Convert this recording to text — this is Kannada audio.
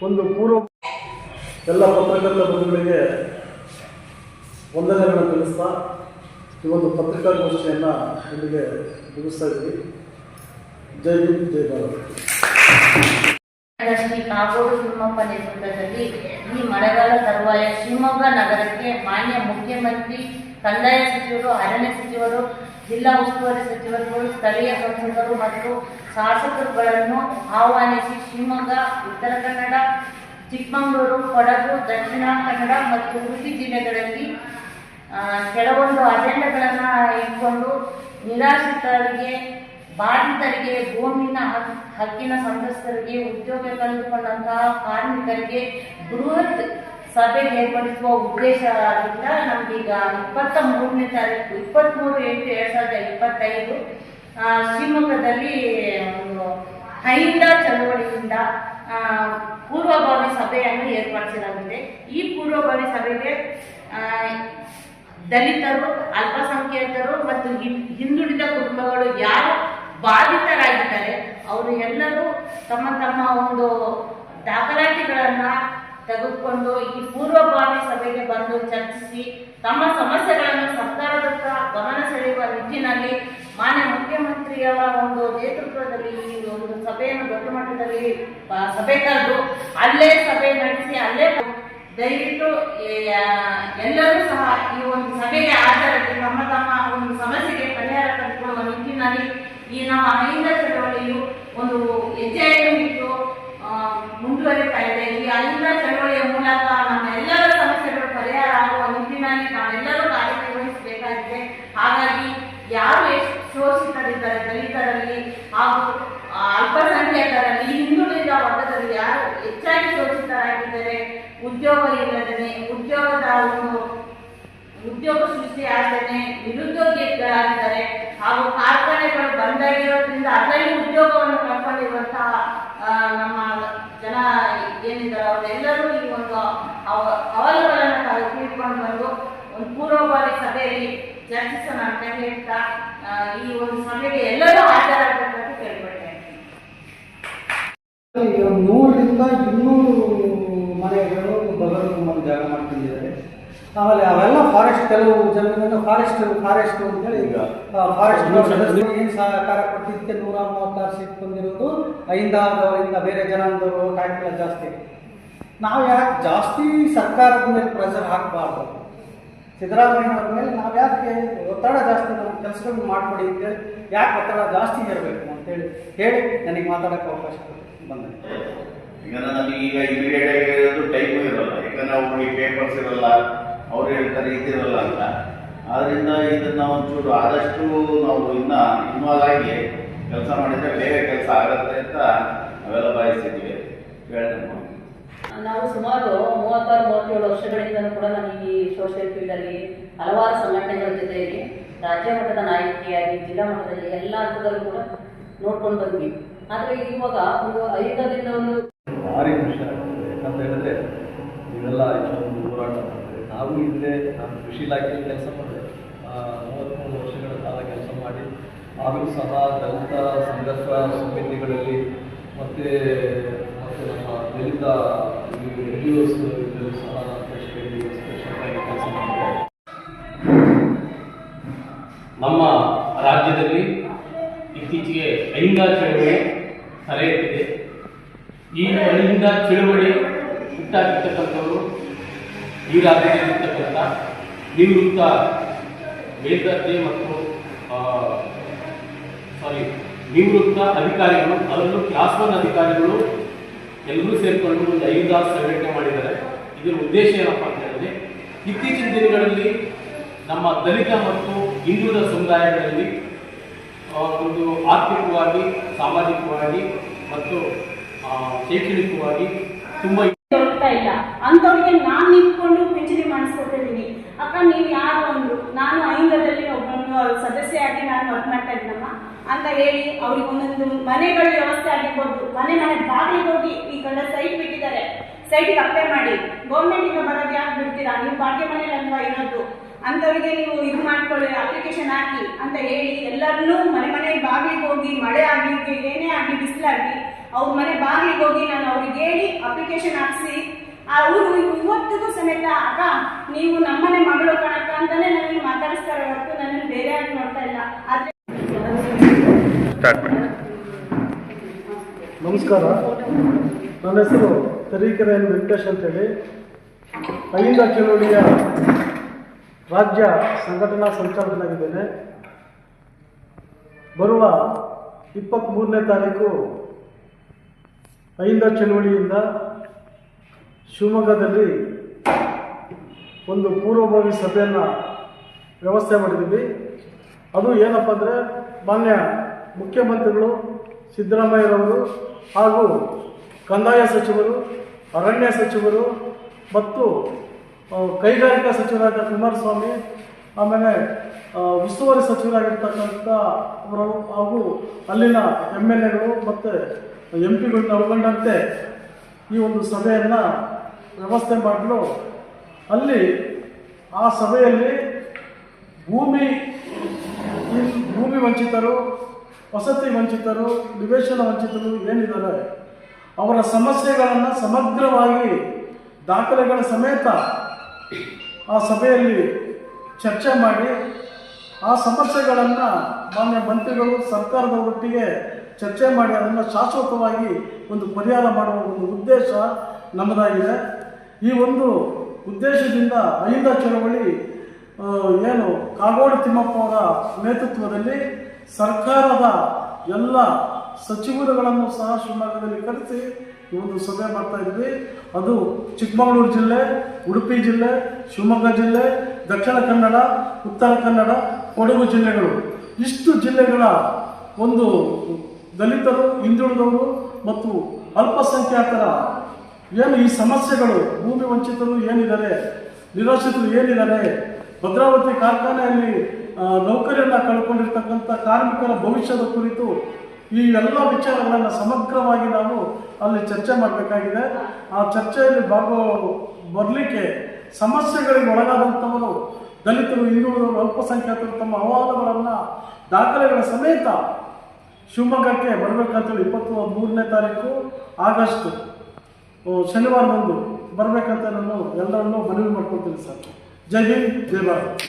ಒಂದು ಪೂರ್ವ ಎಲ್ಲ ಪತ್ರಕರ್ತ ಬಂಧುಗಳಿಗೆ ವಂದನೆಗಳನ್ನು ತಿಳಿಸ್ತಾ ಈ ಒಂದು ಪತ್ರಿಕಾಗೋಷ್ಠಿಯನ್ನು ಇಲ್ಲಿಗೆ ಮುಗಿಸ್ತಾ ಇದ್ದೀವಿ. ಜೈ ಹಿಂದ್, ಜೈ ಭಾರತ್. ಶ್ರೀ ಕಾಗೋಡು ತಿಮ್ಮಪ್ಪ ನೇತೃತ್ವದಲ್ಲಿ ಈ ಮಳೆಗಾಲ ತರುವಾಯ ಶಿವಮೊಗ್ಗ ನಗರಕ್ಕೆ ಮಾನ್ಯ ಮುಖ್ಯಮಂತ್ರಿ, ಕಂದಾಯ ಸಚಿವರು, ಅರಣ್ಯ ಸಚಿವರು, ಜಿಲ್ಲಾ ಉಸ್ತುವಾರಿ ಸಚಿವರುಗಳು, ಸ್ಥಳೀಯ ಸಂಸದರು ಮತ್ತು ಶಾಸಕರುಗಳನ್ನು ಆಹ್ವಾನಿಸಿ ಶಿವಮೊಗ್ಗ, ಉತ್ತರ ಕನ್ನಡ, ಚಿಕ್ಕಮಗಳೂರು, ಕೊಡಗು, ದಕ್ಷಿಣ ಕನ್ನಡ ಮತ್ತು ಉಡುಪಿ ಜಿಲ್ಲೆಗಳಲ್ಲಿ ಕೆಲವೊಂದು ಅಜೆಂಡಾಗಳನ್ನು ಇಟ್ಕೊಂಡು ನಿರಾಶ್ರಿತರಿಗೆ, ಬಾಧಿತರಿಗೆ, ಭೂಮಿನ ಹಕ್ಕಿನ ಸಂತ್ರಸ್ತರಿಗೆ, ಉದ್ಯೋಗ ಕಳೆದುಕೊಂಡಂತಹ ಕಾರ್ಮಿಕರಿಗೆ ಬೃಹತ್ ಸಭೆ ಏರ್ಪಡಿಸುವ ಉದ್ದೇಶದಿಂದ ನಮಗೀಗ 23ನೇ ತಾರೀಕು 23/8/2025 ಶಿವಮೊಗ್ಗದಲ್ಲಿ ಒಂದು ಅಹಿಂದ ಚಳವಳಿಯಿಂದ ಪೂರ್ವಭಾವಿ ಸಭೆಯನ್ನು ಏರ್ಪಡಿಸಲಾಗಿದೆ. ಈ ಪೂರ್ವಭಾವಿ ಸಭೆಗೆ ದಲಿತರು, ಅಲ್ಪಸಂಖ್ಯಾತರು ಮತ್ತು ಹಿಂದುಳಿದ ಕುಟುಂಬಗಳು ಯಾರು ಬಾಧಿತರಾಗಿದ್ದಾರೆ ಅವರು ಎಲ್ಲರೂ ತಮ್ಮ ತಮ್ಮ ಒಂದು ದಾಖಲಾತಿಗಳನ್ನು ತೆಗೆದುಕೊಂಡು ಈ ಪೂರ್ವಭಾವಿ ಸಭೆಗೆ ಬಂದು ಚರ್ಚಿಸಿ ತಮ್ಮ ಸಮಸ್ಯೆಗಳನ್ನು ಸರ್ಕಾರದತ್ತ ಗಮನ ಸೆಳೆಯುವ ನಿಟ್ಟಿನಲ್ಲಿ ಮಾನ್ಯ ಮುಖ್ಯಮಂತ್ರಿಯವರ ಒಂದು ನೇತೃತ್ವದಲ್ಲಿ ಈ ಒಂದು ಸಭೆಯನ್ನು ದೊಡ್ಡ ಮಟ್ಟದಲ್ಲಿ ಸಭೆ ಕರೆದು ಅಲ್ಲೇ ಸಭೆ ನಡೆಸಿ ಅಲ್ಲೇ ದಯವಿಟ್ಟು ಎಲ್ಲರೂ ಸಹ ಈ ಒಂದು ಸಭೆಗೆ ಹಾಜರಾಗಿ ತಮ್ಮ ತಮ್ಮ ಒಂದು ಸಮಸ್ಯೆಗೆ ಪರಿಹಾರ ಕಂಡುಕೊಳ್ಳುವ ನಿಟ್ಟಿನಲ್ಲಿ ಈ ನಮ್ಮ ಅಹಿಂದ ಚಳವಳಿಯು ಒಂದು ಹೆಜ್ಜೆಯನ್ನು ಇಟ್ಟು ಮುಂದುವರಿತಾ ಇದೆ. ಈ ಅಹಿಂದ ಚಳವಳಿಯ ಮೂಲಕ ನಮ್ಮ ಎಲ್ಲರ ಸಮಸ್ಯೆಗಳು ಪರಿಹಾರ ಆಗುವ ನಿಟ್ಟಿನಲ್ಲಿ ನಾವೆಲ್ಲರೂ ಕಾರ್ಯನಿರ್ವಹಿಸಬೇಕಾಗಿದೆ. ಹಾಗಾಗಿ ಯಾರು ಶೋಷಿತರಿದ್ದಾರೆ, ದಲಿತರಲ್ಲಿ ಹಾಗೂ ಅಲ್ಪಸಂಖ್ಯಾತರಲ್ಲಿ, ಹಿಂದುಳಿದ ವರ್ಗದಲ್ಲಿ ಯಾರು ಹೆಚ್ಚಾಗಿ ಶೋಷಿತರಾಗಿದ್ದಾರೆ, ಉದ್ಯೋಗ ಇಲ್ಲದೇ, ಉದ್ಯೋಗ ಸೃಷ್ಟಿ ಆಗದೇ ನಿರುದ್ಯೋಗಿಗಳಾಗಿದ್ದಾರೆ ಹಾಗೂ ಕಾರ್ಖಾನೆಗಳು ಬಂದಾಗಿರೋದ್ರಿಂದ ಅದರಲ್ಲಿ ಉದ್ಯೋಗವನ್ನು ಕಳ್ಕೊಂಡಿರುವಂತಹ ನಮ್ಮ ಜನ ಏನಿದ್ದಾರೆ ಅವರೆಲ್ಲರೂ ಈ ಒಂದು ಅವಲುಗಳನ್ನು ತಿಳ್ಕೊಂಡು ಬಂದು ಒಂದು ಪೂರ್ವಭಾವಿ ಸಭೆಯಲ್ಲಿ ಚರ್ಚಿಸೋಣ ಅಂತ ಹೇಳ್ತಾ ಈ ಒಂದು ಸಭೆಗೆ ಎಲ್ಲರೂ ಹಾಜರಾಗಬೇಕಂತ ಕೇಳ್ಕೊಳ್ತೇನೆ. 100ರಿಂದ 200 ಮನೆಗಳು ಬಗಲು ಜಾಗ ಮಾಡ್ಕೊಂಡಿದ್ದಾರೆ. ಆಮೇಲೆ ಅವೆಲ್ಲ ಫಾರೆಸ್ಟ್, ಕೆಲವು ಜಮೀನನ್ನು ಫಾರೆಸ್ಟ್ ಅಂತೇಳಿ ಈಗ ಫಾರೆಸ್ಟ್ ಏನು ಸಹಕಾರ ಕೊಟ್ಟಿದ್ದಕ್ಕೆ 136 ಸೀಟ್ ಬಂದಿರೋದು ಅಹಿಂದ ಬೇರೆ ಜನಾಂಗದವರು ಕಾಯ್ಕೆಲ್ಲ ಜಾಸ್ತಿ. ನಾವು ಯಾಕೆ ಜಾಸ್ತಿ ಸರ್ಕಾರದ ಮೇಲೆ ಪ್ರೆಷರ್ ಹಾಕಬಾರ್ದು, ಸಿದ್ದರಾಮಯ್ಯವ್ರ ಮೇಲೆ ನಾವು ಯಾಕೆ ಒತ್ತಡ ಜಾಸ್ತಿ, ನಮ್ಮ ಕೆಲಸಗಳನ್ನ ಮಾಡಿಕೊಡಿ ಅಂತೇಳಿ ಯಾಕೆ ಒತ್ತಡ ಜಾಸ್ತಿ ಇರಬೇಕು ಅಂತೇಳಿ ಹೇಳಿ ನನಗೆ ಮಾತಾಡೋಕ್ಕೆ ಅವಕಾಶ ಬಂದೆ. ಈಗ ನನಗೀಗ ಇಮಿಡಿಯೇಟ್ ಆಗಿ ಹೇಳೋದು ಟೈಮು ಇರೋಲ್ಲ, ಈಗ ನಾವು ಈ ಪೇಪರ್ಸ್ ಇರಲ್ಲ, ಅವ್ರು ಹೇಳ್ತಾರೆ ಇದಿರಲ್ಲ ಅಂತ. ಆದ್ದರಿಂದ ಇದನ್ನು ಒಂಚೂರು ಆದಷ್ಟು ನಾವು ಇನ್ವಾಲ್ವ್ ಆಗಿ ಕೆಲಸ ಮಾಡಿದರೆ ಬೇಗ ಕೆಲಸ ಆಗುತ್ತೆ ಅಂತ ನಾವೆಲ್ಲ ಬಯಸಿದ್ದೀವಿ. ನಾವು ಸುಮಾರು 36-37 ವರ್ಷಗಳಿಂದ ಕೂಡ ನಾನು ಈ ಸೋಷಿಯಲ್ ಫೀಲ್ಡಲ್ಲಿ ಹಲವಾರು ಸಂಘಟನೆಗಳ ಜೊತೆಯಲ್ಲಿ ರಾಜ್ಯ ಮಟ್ಟದ ನಾಯಕಿಯಾಗಿ ಜಿಲ್ಲಾ ಮಟ್ಟದಲ್ಲಿ ಎಲ್ಲ ಹಂತದಲ್ಲೂ ಕೂಡ ನೋಡ್ಕೊಂಡು ಬಂದ್ವಿ. ಆದರೆ ಇವಾಗ ಒಂದು 5ರಿಂದ ಒಂದು ಭಾರಿ ಖುಷಿ ಆಗ್ತದೆ. ಯಾಕಂತ ಹೇಳಿದ್ರೆ ಇವೆಲ್ಲ ಇಷ್ಟೊಂದು ಹೋರಾಟ ಮಾಡ್ತೇವೆ. ನಾವು ಇಲ್ಲದೆ ನಾನು ಕೃಷಿ ಇಲಾಖೆಯಲ್ಲಿ ಕೆಲಸ ಮಾಡಿದೆ, 33 ವರ್ಷಗಳ ಕಾಲ ಕೆಲಸ ಮಾಡಿ ಆದರೂ ಸಹ ದಲಿತ ಸಂಘರ್ಷ ಸಮಿತಿಗಳಲ್ಲಿ ಮತ್ತು ನಮ್ಮ ದಲಿತ NGOs ಇದರಲ್ಲಿ ಸಹ ಸ್ಪೆಷಲಾಗಿ ಕೆಲಸ ಮಾಡಿದೆ. ನಮ್ಮ ರಾಜ್ಯದಲ್ಲಿ ಇತ್ತೀಚೆಗೆ ಅಹಿಂದ ಚಳವಳಿ ತಲೆ ಎತ್ತಿದೆ. ಈ ಅಹಿಂದ ಚಳವಳಿ ಹುಟ್ಟಾಗಿರ್ತಕ್ಕಂಥವರು ಈ ರಾಜ್ಯದಲ್ಲಿರ್ತಕ್ಕಂಥ ನಿವೃತ್ತ ಮೇಲ್ದರ್ಜೆ ಮತ್ತು ನಿವೃತ್ತ ಅಧಿಕಾರಿಗಳು, ಅದರಲ್ಲೂ ಕ್ಲಾಸ್ 1 ಅಧಿಕಾರಿಗಳು ಎಲ್ಲರೂ ಸೇರಿಕೊಂಡು ಒಂದು ಅಹಿಂದ ಸಂಘಟನೆ ಮಾಡಿದ್ದಾರೆ. ಇದರ ಉದ್ದೇಶ ಏನಪ್ಪ ಅಂತ ಹೇಳಿದ್ರೆ, ಇತ್ತೀಚಿನ ದಿನಗಳಲ್ಲಿ ನಮ್ಮ ದಲಿತ ಮತ್ತು ಹಿಂದುಳಿದ ಸಮುದಾಯಗಳಲ್ಲಿ ಒಂದು ಆರ್ಥಿಕವಾಗಿ, ಸಾಮಾಜಿಕವಾಗಿ ಮತ್ತು ಶೈಕ್ಷಣಿಕವಾಗಿ ತುಂಬಾ ದೊರಕ್ತಾ ಇಲ್ಲ. ಅಂಥವ್ರಿಗೆ ನಾನು ನಿಂತ್ಕೊಂಡು ಪಿಂಚಣಿ ಮಾಡಿಸ್ಕೊಟ್ಟಿದ್ದೀನಿ. ಅಕ್ಕ ನೀವು ಯಾರು ಅಂದರು, ನಾನು ಅಹಿಂದದಲ್ಲಿ ಒಬ್ಬೊಂದು ಸದಸ್ಯೆಯಾಗಿ ನಾನು ವರ್ಕ್ ಮಾಡ್ತಾ ಇದ್ದೀನಮ್ಮ ಅಂತ ಹೇಳಿ ಅವ್ರಿಗೆ ಒಂದೊಂದು ಮನೆಗಳ ವ್ಯವಸ್ಥೆ ಆಗಿರ್ಬೋದು, ಮನೆ ಬಾಗಿಲಿಗೆ ಹೋಗಿ ಈ ಕಡೆ ಸೈಟ್ ಬಿಟ್ಟಿದ್ದಾರೆ, ಸೈಟಿಗೆ ಅಪ್ಲೈ ಮಾಡಿ, ಗೌರ್ಮೆಂಟಿಗೆ ಬರೋದು ಯಾಕೆ ಬಿಡ್ತೀರಾ, ನೀವು ಬಾಡಿಗೆ ಮನೇಲಿ ಅಲ್ವಾ ಇರೋದು ಅಂಥವ್ರಿಗೆ ನೀವು ಇದು ಮಾಡ್ಕೊಳ್ಳಿ, ಅಪ್ಲಿಕೇಶನ್ ಹಾಕಿ ಅಂತ ಹೇಳಿ ಎಲ್ಲರನ್ನೂ ಮನೆ ಬಾಗಿಲಿಗೆ ಹೋಗಿ, ಮಳೆ ಆಗಲಿ ಏನೇ ಆಗಲಿ ಬಿಸಿಲಾಗಲಿ ಅವ್ರ ಮನೆ ಬಾಗಿಲಿಗೆ ಹೋಗಿ ನಾನು ಅವ್ರಿಗೆ ಹೇಳಿ ಅಪ್ಲಿಕೇಶನ್ ಹಾಕಿಸಿ ಅವರು ಇವತ್ತಿಗೂ ಸಮೇತ ಅಕ್ಕ ನೀವು ನಮ್ಮನೆ ಮಗಳು ಕಣಕ್ಕ ಅಂತಾನೆ ನನಗೆ ಮಾತಾಡಿಸ್ತಾರೆ ಹೊರತು ನನ್ನನ್ನು ಬೇರೆ ಆಗಿ ನೋಡ್ತಾ ಇಲ್ಲ. ಆದರೆ ನಮಸ್ಕಾರ, ನನ್ನ ಹೆಸರು ತರೀಕೆರೆ ವೆಂಕಟೇಶ್ ಅಂತೇಳಿ ಅಹಿಂದ ಚಳುವಳಿಯ ರಾಜ್ಯ ಸಂಘಟನಾ ಸಂಚಾಲಕನಾಗಿದ್ದೇನೆ. ಬರುವ 23ನೇ ತಾರೀಕು ಅಹಿಂದ ಚಳುವಳಿಯಿಂದ ಶಿವಮೊಗ್ಗದಲ್ಲಿ ಒಂದು ಪೂರ್ವಭಾವಿ ಸಭೆಯನ್ನು ವ್ಯವಸ್ಥೆ ಮಾಡಿದ್ದೀವಿ. ಅದು ಏನಪ್ಪ ಅಂದರೆ ಮಾನ್ಯ ಮುಖ್ಯಮಂತ್ರಿಗಳು ಸಿದ್ದರಾಮಯ್ಯರವರು ಹಾಗೂ ಕಂದಾಯ ಸಚಿವರು, ಅರಣ್ಯ ಸಚಿವರು ಮತ್ತು ಕೈಗಾರಿಕಾ ಸಚಿವರಾದ ಕುಮಾರಸ್ವಾಮಿ, ಆಮೇಲೆ ಉಸ್ತುವಾರಿ ಸಚಿವರಾಗಿರ್ತಕ್ಕಂಥ ಅವರು ಹಾಗೂ ಅಲ್ಲಿನ MLAಗಳು ಮತ್ತು MP ಗಳನ್ನ ಒಳಗೊಂಡಂತೆ ಈ ಒಂದು ಸಭೆಯನ್ನು ವ್ಯವಸ್ಥೆ ಮಾಡಲು ಅಲ್ಲಿ ಆ ಸಭೆಯಲ್ಲಿ ಭೂಮಿ ವಂಚಿತರು, ವಸತಿ ವಂಚಿತರು, ನಿವೇಶನ ವಂಚಿತರು ಏನಿದ್ದಾರೆ ಅವರ ಸಮಸ್ಯೆಗಳನ್ನು ಸಮಗ್ರವಾಗಿ ದಾಖಲೆಗಳ ಸಮೇತ ಆ ಸಭೆಯಲ್ಲಿ ಚರ್ಚೆ ಮಾಡಿ ಆ ಸಮಸ್ಯೆಗಳನ್ನು ಮಾನ್ಯ ಮಂತ್ರಿಗಳು ಸರ್ಕಾರದ ಒಟ್ಟಿಗೆ ಚರ್ಚೆ ಮಾಡಿ ಅದನ್ನು ಶಾಶ್ವತವಾಗಿ ಒಂದು ಪರಿಹಾರ ಮಾಡುವ ಒಂದು ಉದ್ದೇಶ ನಮ್ಮದಾಗಿದೆ. ಈ ಒಂದು ಉದ್ದೇಶದಿಂದ ಅಹಿಂದ ಚಳವಳಿ ಏನು ಕಾಗೋಡು ತಿಮ್ಮಪ್ಪ ಅವರ ನೇತೃತ್ವದಲ್ಲಿ ಸರ್ಕಾರದ ಎಲ್ಲ ಸಚಿವರುಗಳನ್ನು ಸಹ ಶಿವಮೊಗ್ಗದಲ್ಲಿ ಕರೆಸಿ ಈ ಒಂದು ಸಭೆ ಮಾಡ್ತಾ ಇದ್ವಿ. ಅದು ಚಿಕ್ಕಮಗಳೂರು ಜಿಲ್ಲೆ, ಉಡುಪಿ ಜಿಲ್ಲೆ, ಶಿವಮೊಗ್ಗ ಜಿಲ್ಲೆ, ದಕ್ಷಿಣ ಕನ್ನಡ, ಉತ್ತರ ಕನ್ನಡ, ಕೊಡಗು ಜಿಲ್ಲೆಗಳು, ಇಷ್ಟು ಜಿಲ್ಲೆಗಳ ಒಂದು ದಲಿತರು, ಹಿಂದುಳಿದವರು ಮತ್ತು ಅಲ್ಪಸಂಖ್ಯಾತರ ಏನು ಈ ಸಮಸ್ಯೆಗಳು, ಭೂಮಿ ವಂಚಿತರು ಏನಿದ್ದಾರೆ, ನಿರಾಶ್ರಿತರು ಏನಿದ್ದಾರೆ, ಭದ್ರಾವತಿ ಕಾರ್ಖಾನೆಯಲ್ಲಿ ನೌಕರಿಯನ್ನು ಕಳ್ಕೊಂಡಿರ್ತಕ್ಕಂಥ ಕಾರ್ಮಿಕರ ಭವಿಷ್ಯದ ಕುರಿತು ಈ ಎಲ್ಲ ವಿಚಾರಗಳನ್ನು ಸಮಗ್ರವಾಗಿ ನಾವು ಅಲ್ಲಿ ಚರ್ಚೆ ಮಾಡಬೇಕಾಗಿದೆ. ಆ ಚರ್ಚೆಯಲ್ಲಿ ಬರಲಿಕ್ಕೆ ಸಮಸ್ಯೆಗಳಿಗೆ ಒಳಗಾದಂಥವರು ದಲಿತರು, ಹಿಂದುಳಿದವರು, ಅಲ್ಪಸಂಖ್ಯಾತರು ತಮ್ಮ ಅಹವಾಲುಗಳನ್ನು ದಾಖಲೆಗಳ ಸಮೇತ ಶಿವಮೊಗ್ಗಕ್ಕೆ ಬರಬೇಕಂತೇಳಿ 23ನೇ ತಾರೀಕು ಆಗಸ್ಟ್ ಶನಿವಾರದಂದು ಬರಬೇಕಂತ ನಾನು ಎಲ್ಲರನ್ನೂ ಮನವಿ ಮಾಡ್ಕೊಳ್ತೀನಿ ಸರ್. ಜೈ ಹಿಂದ್, ಜೈ ಭಾರತ್.